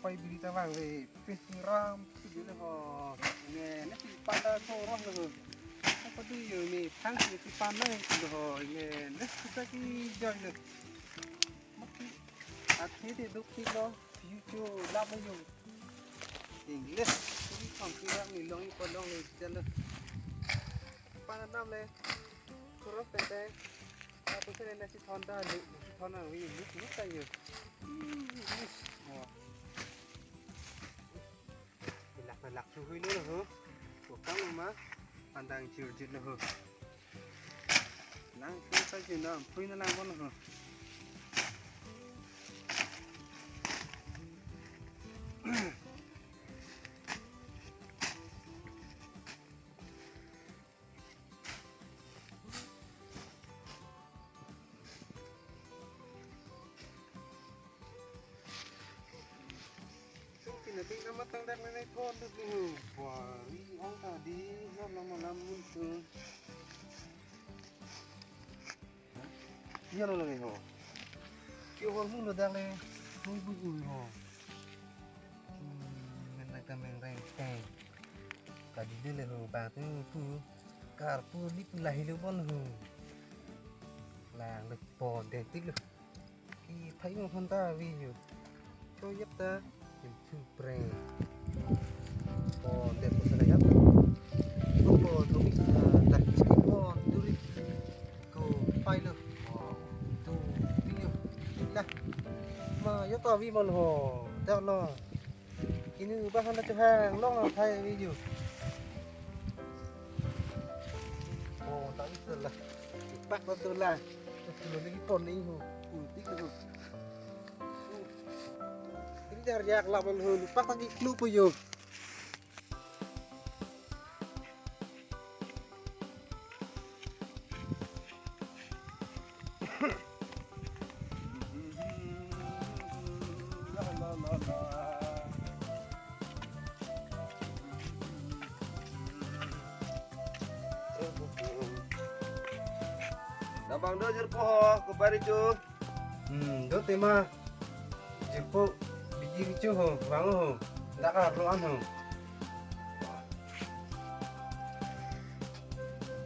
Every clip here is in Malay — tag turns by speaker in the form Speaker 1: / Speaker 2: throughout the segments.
Speaker 1: Quay video vàng về Instagram thì là họ nghe nó chỉ panda thôi rồi nó có đi rồi nè tháng thì panda này thì họ nghe nó sẽ cái chơi được mất cái thế thì lúc khi đó YouTube làm bao nhiêu English cái phòng kia là người long còn long này chân được panda năm này tôi phải đây tôi sẽ lên cái thon ra được thon nào vì nước tay nhiều lạc xuống hơi nữa là hả của các ông má anh đang chịu chuyện là hả đang không sao chuyện đó phi nó làm con là hả đi nó mất tăng đẹp này con được đi hử quả ông ta đi nó làm luôn từ nhiều rồi hả kêu con hung được đang đây nuôi bùi hả mình lại tầm mình đây tè cả đi đây là hả bà tôi phụ cả phụ đi lại luôn con hả là lực bò để tích lực khi thấy một con ta vì cho giúp ta Super oh dia pun saya apa oh dulu tak oh dulu ko pilot oh tu video lah mà yo to vi mon ho tao lo kini ba han cho hàng long thay video oh tak bisa lah pak betul lah sebelum lagi pon ini ho putih tu yak lawan hulu pak lagi clue po yo
Speaker 2: Nabang do jerpo ko bari jo
Speaker 1: do tema jerpo biji ricu ho bang ho ndak keperluan ho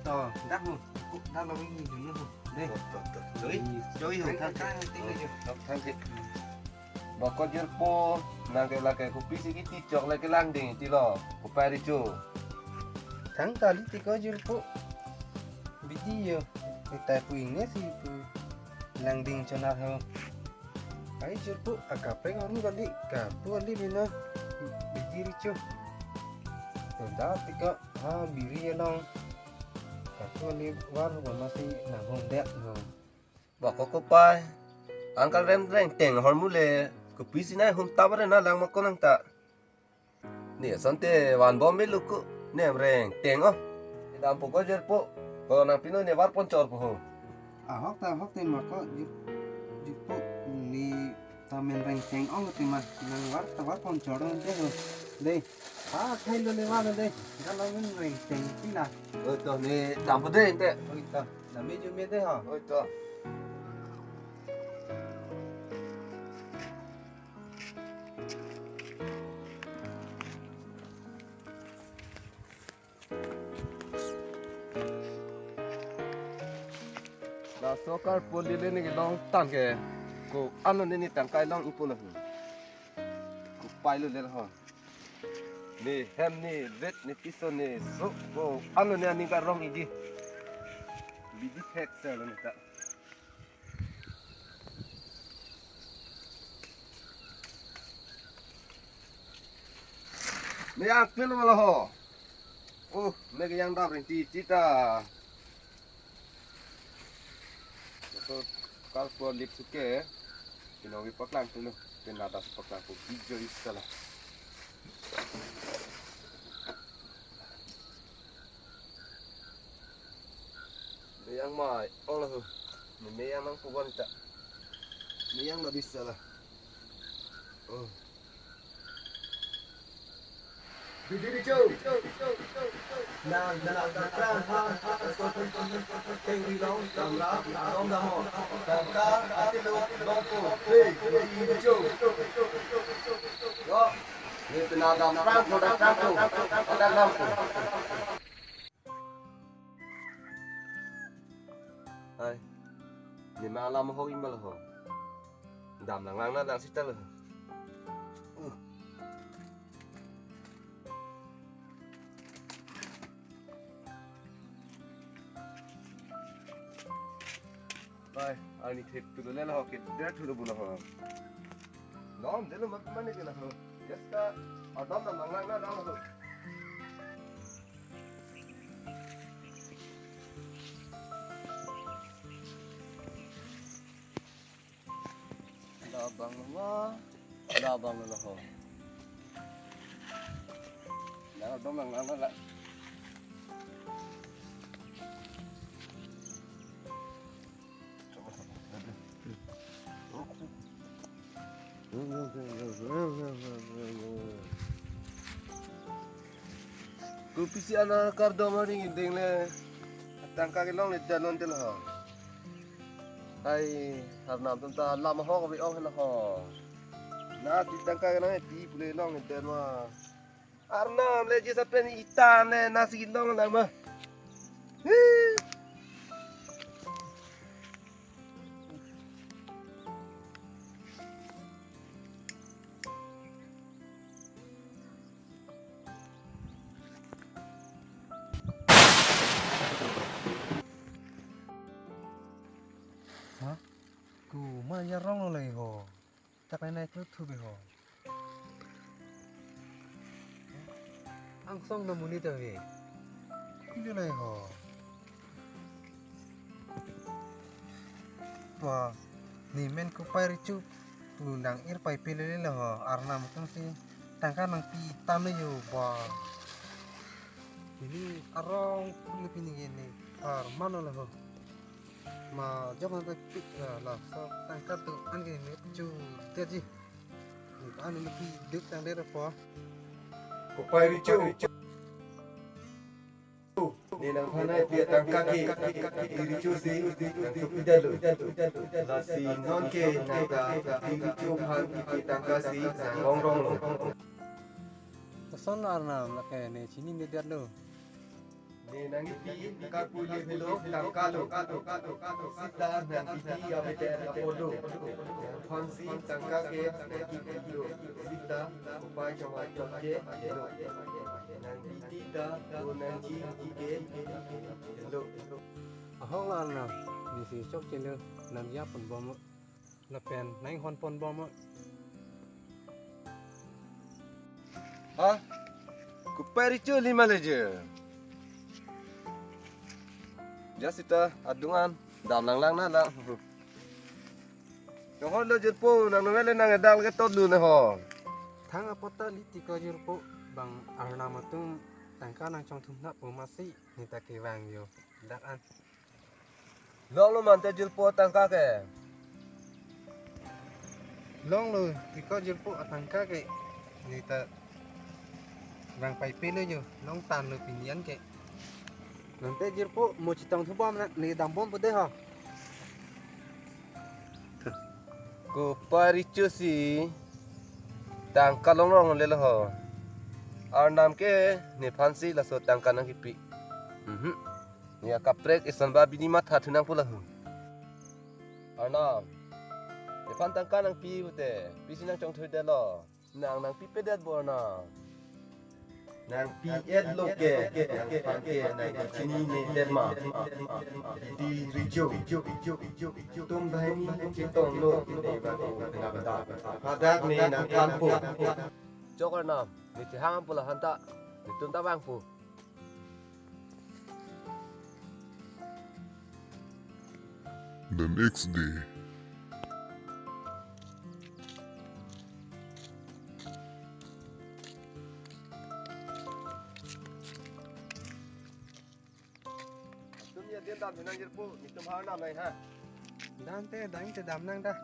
Speaker 1: to ndak ho ndak lo ini dulu ho đây chơi ho thang
Speaker 2: thang bako jerpo nang ke la ke ko pisi ki ticok la ke langding ti lo ko bari jo
Speaker 1: tháng kali tiko jerpo biji yo kita puingnya sih langding chona ho ay jerpo akape ngorni kali kapu kali bina biji ricu tenda tika ha biri long kapu kali war ho masih nabong dek ho
Speaker 2: bako ko pai angkal rem teng hormule ko pisi na hum tabare na lang makonang ta ni sante wan bom me luku nem reng teng o dam poko jerpo ko na pino ne war poncor po ho
Speaker 1: hok ta mako jerpo ni tamen rengkeng ong ti mas nang war ta war pon choron de ho de thay lo le war de kalau men rengkeng pila
Speaker 2: oi to ni dam pode inte
Speaker 1: oi ta na me ju me de ha
Speaker 2: oi to la sokar poli le ni long tan ke ko anu ni tang kai long ipul hu ko pai lu le ho ni hem ni vet ni piso ni so ko anu ni ani ka rong iji biji tek sa lo ni ta me yang pelu lo ho me ke yang da rin ti cita kalau lip suke, kinawi paklan tuh, penada paklan ko video isalah. Yang mai, Allah tu. Ni yang nang puan tak. Ni yang dah bisa lah. Oh. Bidiri Joe. Nah, kan ha. Teng di long, tam la, long dah ho. Tam ka, ati lo, long ko. Bidiri Joe. Yo. Ni tenaga perang, produk perang tu. Ada lampu. Hai. Ni malam ho imbal ho. Dam lang lang na lang sita lo. Hai, ani thep tu le la ho ke der thu bu la ho. Nom de lo mat mane ke la ho. Jasta adam dam lang lang na lang ho. Labang na ho. Na adam lang lang na. Kupisi anak kardo mari ngideng le. Tangka ke long le jalon tel ho. Hai, harnam tenta lama ho ko bi ong na ho. Na ti tangka ke long ti pule long le tel ma. Arnam le je sapen itan le nasi long na ma.
Speaker 1: Ku manya rong lo le ho. Tak nai tu tu be ho. Ang song na muni ta ve. Ini le ho. Wah, ni men ku pai ricu. Lundang ir pai pele le ho. Arna mungkin si tangka nang pi tam le yo ba. Ini arong Filipin ini. Mana le ho. Mà dốc hắn ta bị là sao tăng cắt tự ăn cái này chú tiết gì mình có ăn được khi đức đang đây là phó
Speaker 2: Ko pai ri chu. Ni nang thanai pia tangka ki ri chu si tu pidalu. La si non ke nai ta ri chu phan ki tangka si long rong lo.
Speaker 1: son là là cái này chỉ nhìn được đâu
Speaker 2: Ni nang pi ka pu le velo tangka lo. Sita nang pi abete la podo. Phan si tangka ke ki lo. Sita upai chama ke lo. Nang pi ta do nang chi ke lo.
Speaker 1: hong là đi xí chốc trên đường làm giáp phần bom là pen nãy hòn phần bom
Speaker 2: Ha? Ku pai ri chu lima le je. Jasita adungan dam lang lang na lang. Yang hon lo je po nang ngale nang dal ke tot lu ne ho.
Speaker 1: tháng apa ta liti ko jurpo bang arna matung tangka nang trong thum na pemasi ni ta ke wang yo dak an
Speaker 2: Long lo man te jil po tangka ke.
Speaker 1: long lo ti ko jurpo tangka ke ni ta wang pai pele yo long tan lo pinian ke nanti jurpo mo chitang thu bom na ni dam bom pede ha
Speaker 2: Ku pai ri chu si tangka long long le lo ho. Ar nam ke ni phansi la so tangka nang ki pi. Ni kaprek isan ba bini mat ha thunang pula hu. Ar nam. Ni phan tangka nang pi bute. Pi sinang chong thui de lo. Nang pi pe det bo na. Nang pi et lo ke nang phan ke nai chini ni den ma. Di rijo. Tum dai ni chi tong lo ni ba ko na ba da. Ha dak ni nang kan pu. Chok ar nam. Ni chi hang pula hanta. Ni tun ta bang pu.
Speaker 3: The next day,
Speaker 2: dia dan senang jerpu, ni cuma nama ha.
Speaker 1: Dan teh dang te dam nang dah.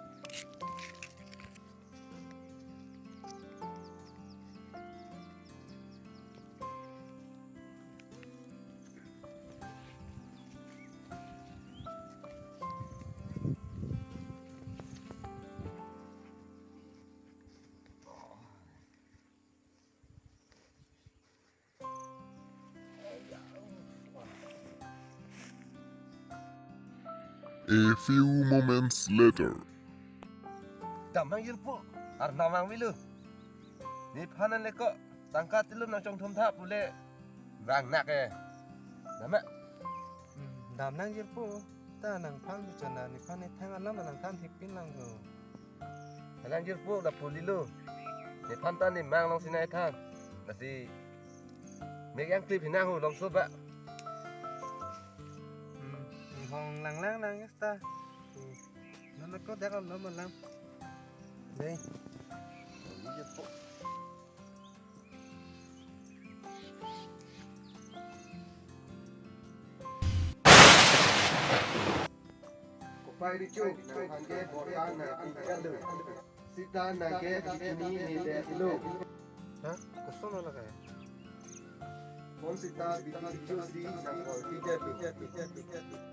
Speaker 3: A few moments later.
Speaker 2: Damang jerpu, ar namang wilu. Ni panan leko, tangkat tilum nang cong thom thap boleh rang nak Nama,
Speaker 1: Dam nang jerpo ta nang phang chana ni phan ni thang alam nang tham thipin lang go.
Speaker 2: halang jerpu dah pulilu. Ni pantan ni mang long sinai thang. Nasi, mek yang klip hinang hu long soba.
Speaker 1: Hong lang lang nang esta. Nó có đá con nó mà làm. Đây.
Speaker 2: Ni jerpu. Pai di cu, nang angge botan nang ikan lu. Sita nang ke ini ni de lu.
Speaker 1: Hah? Kosong nó là cái.
Speaker 2: Kon sita biti cu si nang or tiga.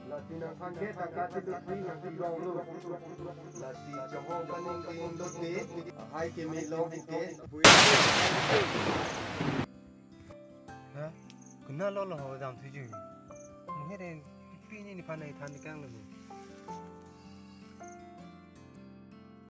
Speaker 2: Lati nang angge tangkat lu pri nang tirong lu. Lati jomo baning ke lu de. Hai ke me long ke.
Speaker 1: Hả? Kuna lo lo ho dam thu ju. Mu he den pi ni phan nei than ni kang lu.